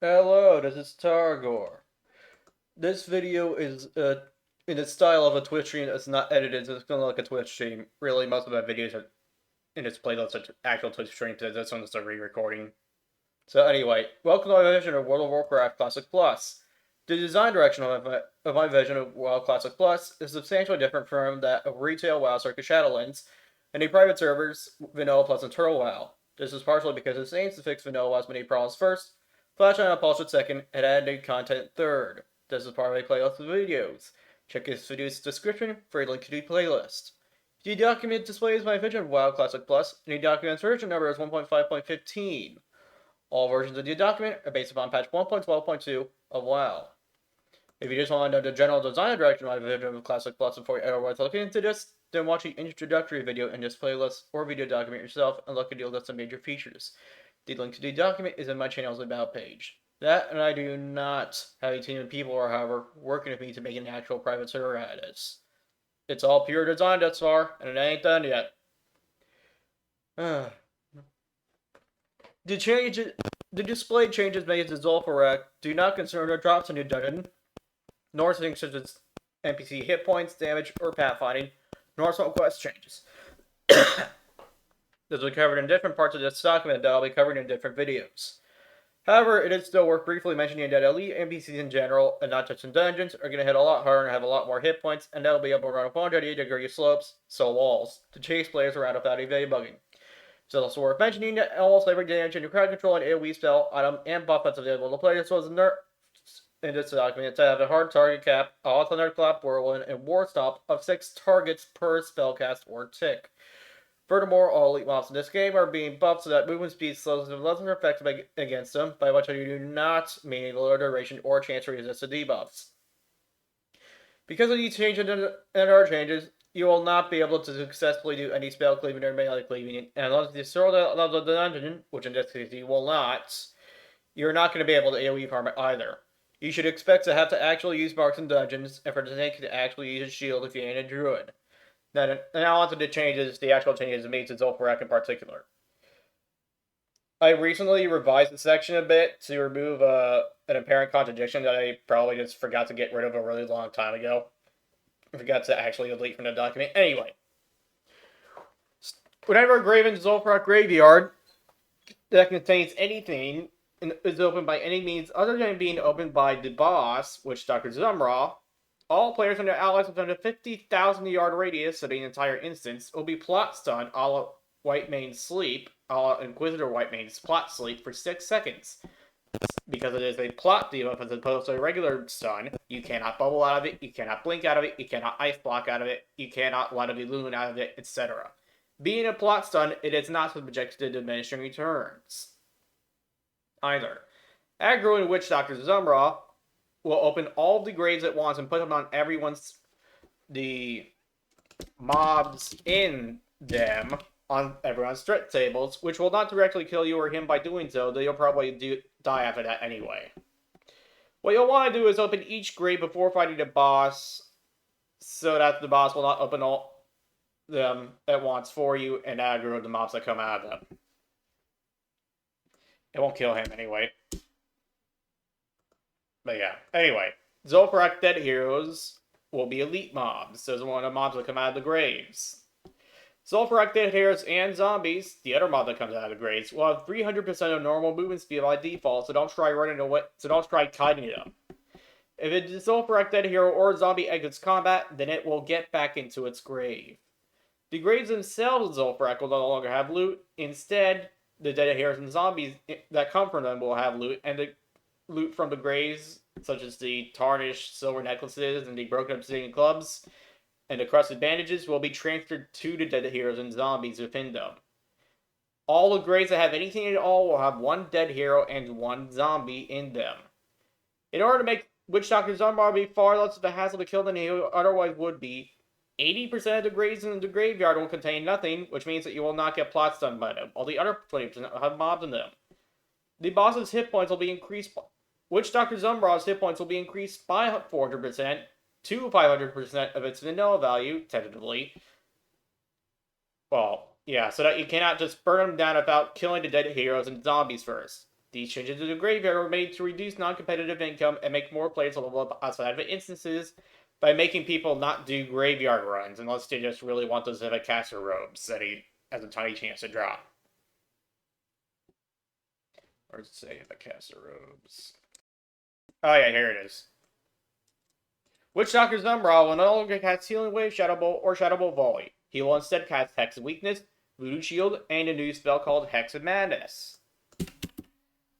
Hello, this is Targor. This video is in the style of a Twitch stream. It's not edited, so it's gonna look like a Twitch stream. Really, most of my videos are in its playlist of actual Twitch streams. This one's a re-recording. So anyway, welcome to my vision of World of Warcraft Classic Plus. The design direction of my vision of WoW Classic Plus is substantially different from that of retail WoW circa Shadowlands and the private servers Vanilla Plus and Turtle WoW. This is partially because it aims to fix Vanilla WoW's many problems first, Flash on Pulse second, and add new content third. This is part of a playlist of videos. Check this video's description for a link to the playlist. The document displays my vision of WoW Classic Plus, and the document's version number is 1.5.15. All versions of the document are based upon patch 1.12.2 of WoW. If you just want to know the general design direction of my vision of Classic Plus before you ever want to look into this, then watch the introductory video in this playlist or video document yourself and look at the list of major features. The link to the document is in my channel's About page. That, and I do not have a team of people, or however, working with me to make an actual private server out of this. It's all pure design thus far, and it ain't done yet. The display changes made to Zul'Farrak do not concern or drops in the dungeon, nor things such as NPC hit points, damage, or pathfinding, nor some quest changes. This will be covered in different parts of this document that I'll be covering in different videos. However, it is still worth briefly mentioning that elite NPCs in general, and not just in dungeons, are going to hit a lot harder and have a lot more hit points, and they'll be able to run 180-degree slopes, so walls, to chase players around without evade bugging. It's also worth mentioning that almost every damage and crowd control and AoE spell, item, and buff that's available to players was nerfed in this document to have a hard target cap, a Thunderclap, Whirlwind, and War Stomp of 6 targets per spellcast or tick. Furthermore, all elite mobs in this game are being buffed so that movement speed slows them less effective against them, by which I do not mean a lower duration or chance to resist the debuffs. Because of these changes and other changes, you will not be able to successfully do any spell cleaving or melee cleaving, and unless you throw that level of the dungeon, which in this case you will not, you're not going to be able to AoE farm it either. You should expect to have to actually use marks in dungeons, and for the tank to actually use a shield if you ain't a druid. Now onto the actual changes made to Zul'Farrak in particular. I recently revised the section a bit to remove an apparent contradiction that I probably just forgot to get rid of a really long time ago. I forgot to actually delete from the document. Anyway, whenever a grave in Zul'Farrak graveyard that contains anything is opened by any means other than being opened by the boss, which Dr. Zumra, all players and their allies within a 50,000-yard radius of the entire instance will be plot stunned a la White Mane's Sleep, a la Inquisitor White Mane's Plot Sleep for 6 seconds. Because it is a plot debuff as opposed to a regular stun, you cannot bubble out of it, you cannot blink out of it, you cannot ice block out of it, you cannot light of illumine out of it, etc. Being a plot stun, it is not subject to diminishing returns either. Aggro in which Dr. Zumra will open all the graves at once and put them on the mobs in them on everyone's threat tables, which will not directly kill you or him by doing so, though you'll probably die after that anyway. What you'll want to do is open each grave before fighting the boss, so that the boss will not open all them at once for you and aggro the mobs that come out of them. It won't kill him anyway. But yeah, anyway, Zul'Farrak dead heroes will be elite mobs. Those are one of the mobs that come out of the graves. Zul'Farrak dead heroes and zombies, the other mob that comes out of the graves, will have 300% of normal movement speed by default, so don't try running away. So don't try kiting them. If a Zul'Farrak dead hero or zombie exits combat, then it will get back into its grave. The graves themselves in Zul'Farrak will no longer have loot. Instead, the dead heroes and zombies that come from them will have loot, and the loot from the graves, such as the tarnished silver necklaces and the broken obsidian clubs and the crusted bandages, will be transferred to the dead heroes and zombies within them. All the graves that have anything at all will have one dead hero and one zombie in them. In order to make Witch Doctor Zumra be far less of a hassle to kill than he otherwise would be, 80% of the graves in the graveyard will contain nothing, which means that you will not get plot stunned by them, while the other 20% will have mobs in them. The boss's hit points will be increased. Witch Doctor Zumbra's hit points will be increased by 400% to 500% of its vanilla value, tentatively. Well, yeah, so that you cannot just burn them down without killing the dead heroes and zombies first. These changes to the graveyard were made to reduce non-competitive income and make more players level up outside of instances by making people not do graveyard runs unless they just really want those Zivakaster robes that he has a tiny chance to drop. Or say Zivakaster robes. Oh yeah, here it is. Witch Doctor's Umbra will no longer cast Healing Wave, Shadow Bolt, or Shadow Bolt Volley. He will instead cast Hex of Weakness, Voodoo Shield, and a new spell called Hex of Madness,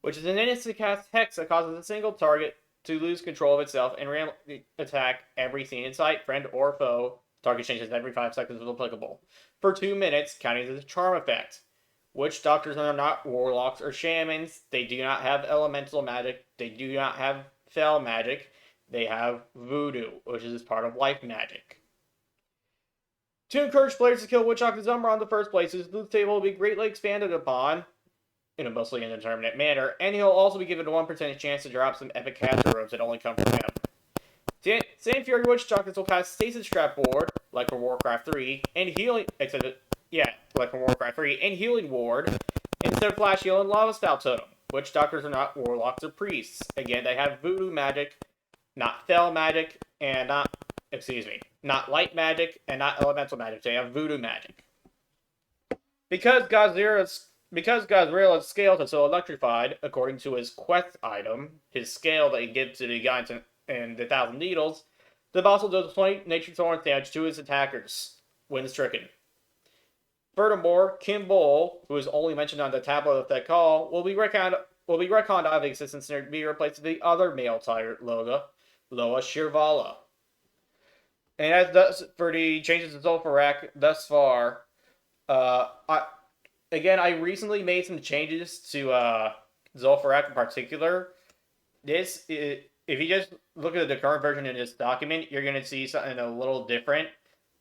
which is an instant cast hex that causes a single target to lose control of itself and randomly attack every scene in sight, friend, or foe. Target changes every 5 seconds if applicable. For 2 minutes, counting as a charm effect. Witch Doctors are not warlocks or shamans. They do not have elemental magic. They do not have fel magic. They have voodoo, which is part of life magic. To encourage players to kill Witch Doctor's Umbra in the first place, his loot table will be greatly expanded upon in a mostly indeterminate manner, and he'll also be given a 1% chance to drop some epic caster robes that only come from him. Sand Fury Witch Doctors will cast Stasis Trap Ward, like from Warcraft 3, and Healing, like from Warcraft 3, and Healing Ward, instead of Flash Heal and Lava Spout Totem. Witch Doctors are not warlocks or priests. Again, they have voodoo magic, not fel magic, and not light magic, and not elemental magic. They have voodoo magic. Because Gazriela's scales are so electrified, according to his quest item, his scale that he gives to the guys in the Thousand Needles, the boss will do 20 Nature Thorns damage to his attackers when stricken. Furthermore, Kim Bol, who is only mentioned on the tablet of that call, will be retconned out of existence and be replaced with the other male tired Loa Shirvala. And as does for the changes to Zul'Farrak thus far, I recently made some changes to Zul'Farrak in particular. If you just look at the current version in this document, you're going to see something a little different.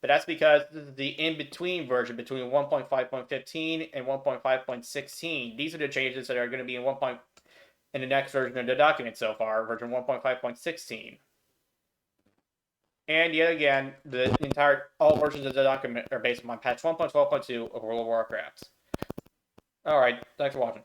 But that's because this is the in-between version between 1.5.15 and 1.5.16. These are the changes that are going to be in the next version of the document so far, version 1.5.16. And yet again, all versions of the document are based on patch 1.12.2 of World of Warcraft. Alright, thanks for watching.